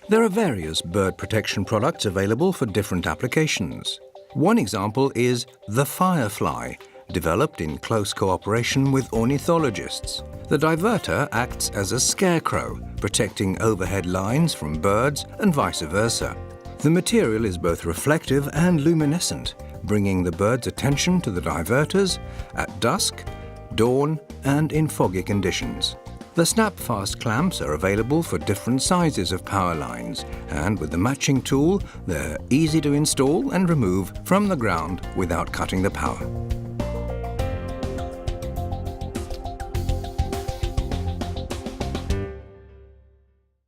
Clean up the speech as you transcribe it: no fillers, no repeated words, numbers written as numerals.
There are various bird protection products available for different applications. One example is the Firefly, developed in close cooperation with ornithologists. The diverter acts as a scarecrow, protecting overhead lines from birds and vice versa. The material is both reflective and luminescent, bringing the bird's attention to the diverters at dusk, dawn, and in foggy conditions. The snap-fast clamps are available for different sizes of power lines, and with the matching tool, they're easy to install and remove from the ground without cutting the power.